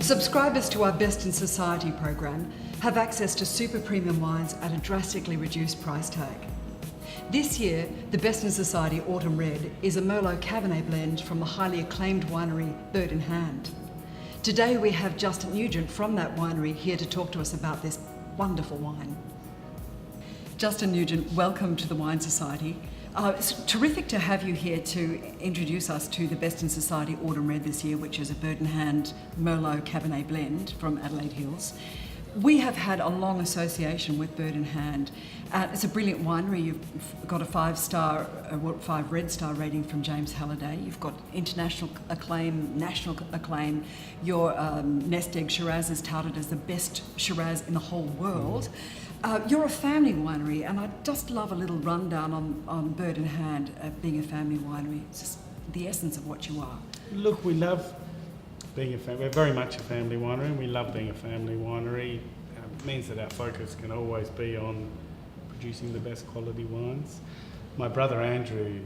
Subscribers to our Best in Society program have access to super premium wines at a drastically reduced price tag. This year, the Best in Society Autumn Red is a Merlot Cabernet blend from the highly acclaimed winery Bird in Hand. Today we have Justin Nugent from that winery here to talk to us about this wonderful wine. Justin Nugent, welcome to the Wine Society. It's terrific to have you here to introduce us to the Best in Society Autumn Red this year, which is a Bird in Hand Merlot Cabernet blend from Adelaide Hills. We have had a long association with Bird in Hand. It's a brilliant winery. You've got a 5 red star rating from James Halliday. You've got international acclaim, national acclaim. Your Nest Egg Shiraz is touted as the best Shiraz in the whole world. You're a family winery, and I'd just love a little rundown on Bird in Hand being a family winery. It's just the essence of what you are. Look, we love being a family. We're very much a family winery, and we love being a family winery. It means that our focus can always be on producing the best quality wines. My brother Andrew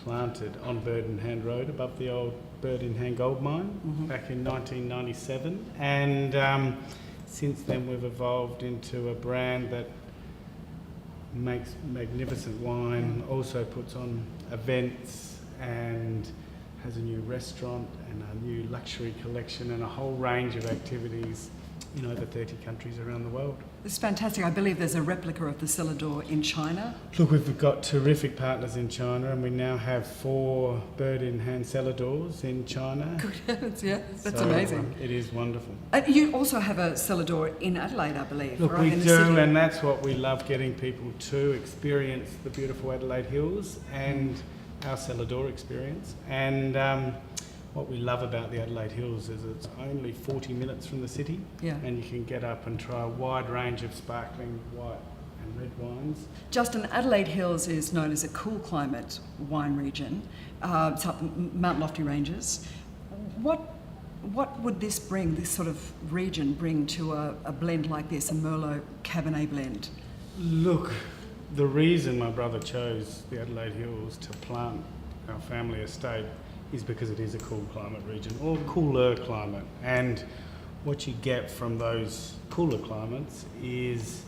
planted on Bird in Hand Road above the old Bird in Hand gold mine back in 1997, and since then we've evolved into a brand that makes magnificent wine, also puts on events and has a new restaurant and a new luxury collection and a whole range of activities in over 30 countries around the world. This is fantastic. I believe there's a replica of the cellar door in China. Look, we've got terrific partners in China, and we now have 4 Bird in Hand cellar doors in China. Good heavens, yeah, that's So, amazing. It is wonderful. You also have a cellar door in Adelaide, I believe. Look, right? we In the do, city. and that's what we love, getting people to experience the beautiful Adelaide Hills and our cellar door experience. And what we love about the Adelaide Hills is it's only 40 minutes from the city, and you can get up and try a wide range of sparkling white and red wines. Justin, Adelaide Hills is known as a cool climate wine region. It's up the Mount Lofty Ranges. What would this sort of region bring to a blend like this, a Merlot Cabernet blend? Look, the reason my brother chose the Adelaide Hills to plant our family estate is because it is a cool climate region, or cooler climate. And what you get from those cooler climates is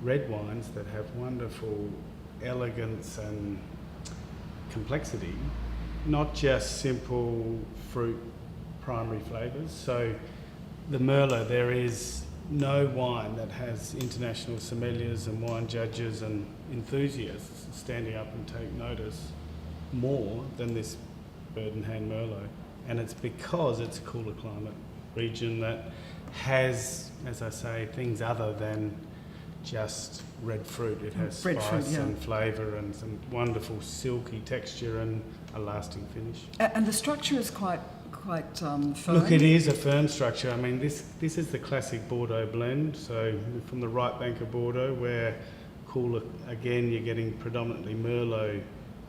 red wines that have wonderful elegance and complexity, not just simple fruit primary flavours. So the Merlot, there is no wine that has international sommeliers and wine judges and enthusiasts standing up and take notice more than this Bird in Hand Merlot. And it's because it's a cooler climate region that has, as I say, things other than just red fruit. It has spice and flavour and some wonderful silky texture and a lasting finish. And the structure is quite firm. Look, it is a firm structure. I mean, this is the classic Bordeaux blend. So from the right bank of Bordeaux, where cooler, again, you're getting predominantly Merlot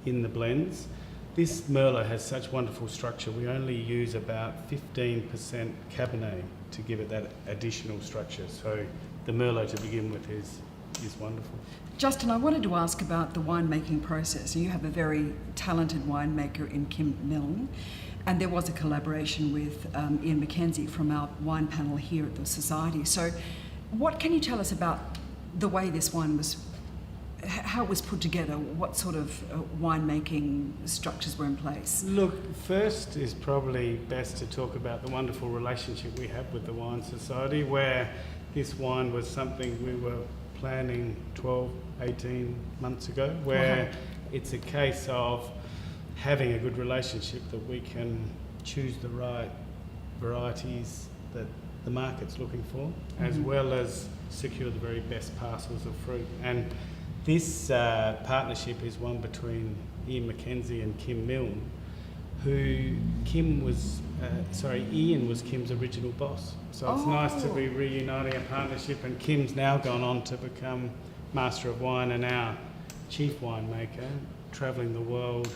in the blends. This Merlot has such wonderful structure. We only use about 15% Cabernet to give it that additional structure. So the Merlot to begin with is wonderful. Justin, I wanted to ask about the winemaking process. You have a very talented winemaker in Kim Milne, and there was a collaboration with Ian McKenzie from our wine panel here at the Society. So what can you tell us about the way this wine was, how it was put together? What sort of winemaking structures were in place? Look, first is probably best to talk about the wonderful relationship we have with the Wine Society, where this wine was something we were planning 12, 18 months ago, where it's a case of having a good relationship that we can choose the right varieties that the market's looking for, as well as secure the very best parcels of fruit. And this partnership is one between Ian McKenzie and Kim Milne, who Ian was Kim's original boss. So it's nice to be reuniting a partnership, and Kim's now gone on to become Master of Wine and our chief winemaker, travelling the world,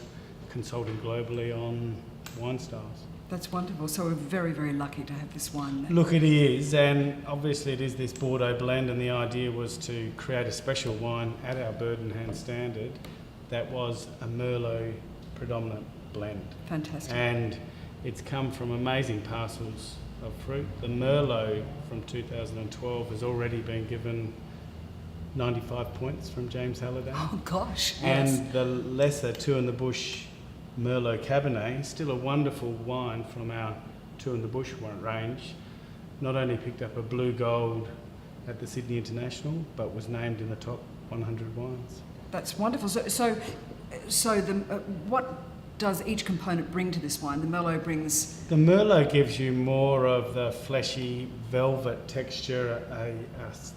consulting globally on wine styles. That's wonderful. So we're very, very lucky to have this wine. Look, it is, and obviously it is this Bordeaux blend, and the idea was to create a special wine at our Bird in Hand standard that was a Merlot predominant blend. Fantastic. And it's come from amazing parcels of fruit. The Merlot from 2012 has already been given 95 points from James Halliday. Oh gosh, And yes. the lesser Two in the Bush Merlot Cabernet, still a wonderful wine from our Two in the Bush range, not only picked up a blue gold at the Sydney International, but was named in the top 100 wines. That's wonderful. What does each component bring to this wine? The Merlot brings... The Merlot gives you more of the fleshy velvet texture, a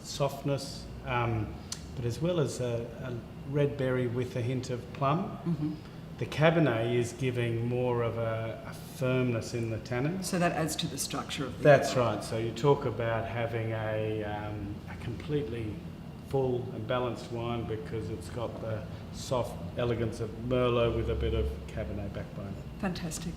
softness, but as well as a red berry with a hint of plum. Mm-hmm. The Cabernet is giving more of a firmness in the tannin. So that adds to the structure of the... That's right. So you talk about having a completely full and balanced wine because it's got the soft elegance of Merlot with a bit of Cabernet backbone. Fantastic.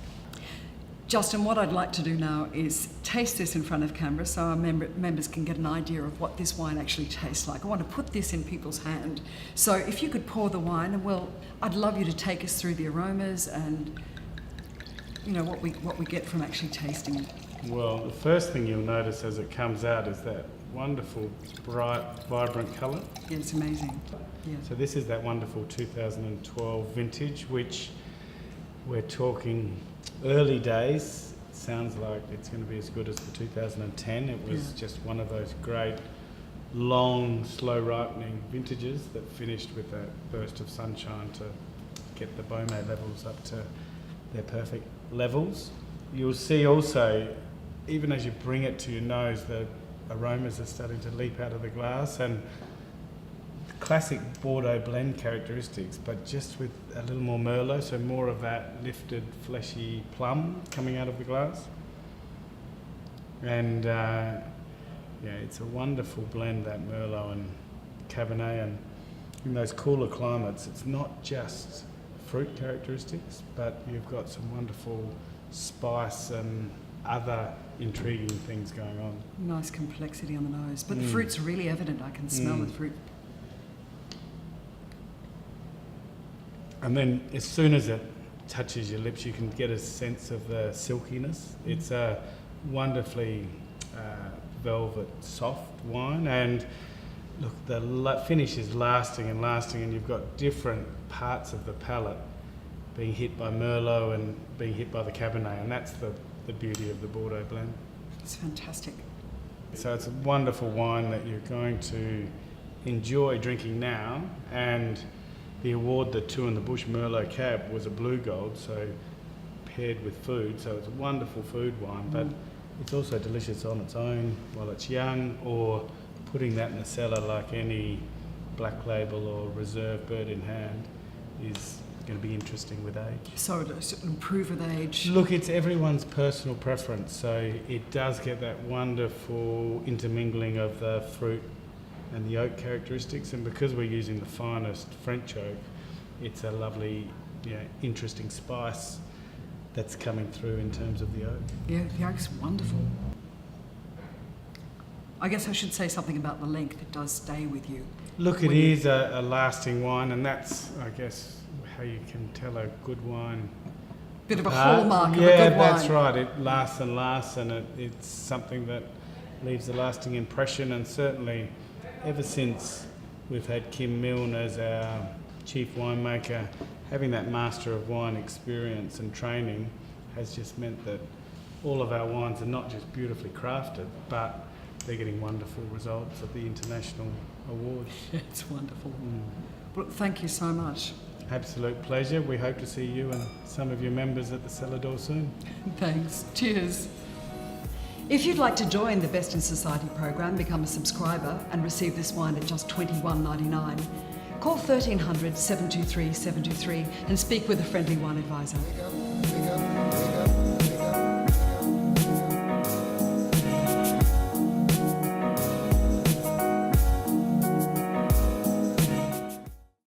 Justin, what I'd like to do now is taste this in front of camera so our members can get an idea of what this wine actually tastes like. I want to put this in people's hand. So if you could pour the wine, and well, I'd love you to take us through the aromas and, you know, what we get from actually tasting it. Well, the first thing you'll notice as it comes out is that wonderful, bright, vibrant colour. Yeah, it's amazing. Yeah. So this is that wonderful 2012 vintage, which we're talking early days. It sounds like it's going to be as good as the 2010. It was just one of those great, long, slow ripening vintages that finished with that burst of sunshine to get the Beaumet levels up to their perfect levels. You'll see also, even as you bring it to your nose, the aromas are starting to leap out of the glass, and classic Bordeaux blend characteristics, but just with a little more Merlot, so more of that lifted, fleshy plum coming out of the glass. And it's a wonderful blend, that Merlot and Cabernet, and in those cooler climates, it's not just fruit characteristics, but you've got some wonderful spice and other intriguing things going on. Nice complexity on the nose, but the fruit's really evident. I can smell the fruit. And then as soon as it touches your lips, you can get a sense of the silkiness. It's a wonderfully velvet, soft wine. And look, the finish is lasting, and you've got different parts of the palate being hit by Merlot and being hit by the Cabernet, and that's the beauty of the Bordeaux blend. It's fantastic. So it's a wonderful wine that you're going to enjoy drinking now, and the award, the Two in the Bush Merlot Cab, was a blue gold, so paired with food, so it's a wonderful food wine, but it's also delicious on its own while it's young, or putting that in the cellar like any black label or reserve bird in hand is going to be interesting with age. So does it improve with age? Look, it's everyone's personal preference, so it does get that wonderful intermingling of the fruit and the oak characteristics, and because we're using the finest French oak, it's a lovely, interesting spice that's coming through in terms of the oak. Yeah, the oak's wonderful. I guess I should say something about the length. It does stay with you. Look, it is a lasting wine, and that's, I guess, how you can tell a good wine. Bit of a hallmark of a good wine. Yeah, that's right. It lasts and lasts, and it's something that leaves a lasting impression, and certainly ever since we've had Kim Milne as our chief winemaker, having that master of wine experience and training has just meant that all of our wines are not just beautifully crafted, but they're getting wonderful results at the international awards. It's wonderful. Well, thank you so much. Absolute pleasure. We hope to see you and some of your members at the Cellar Door soon. Thanks. Cheers. If you'd like to join the Best in Society program, become a subscriber and receive this wine at just $21.99, call 1300 723 723 and speak with a friendly wine advisor.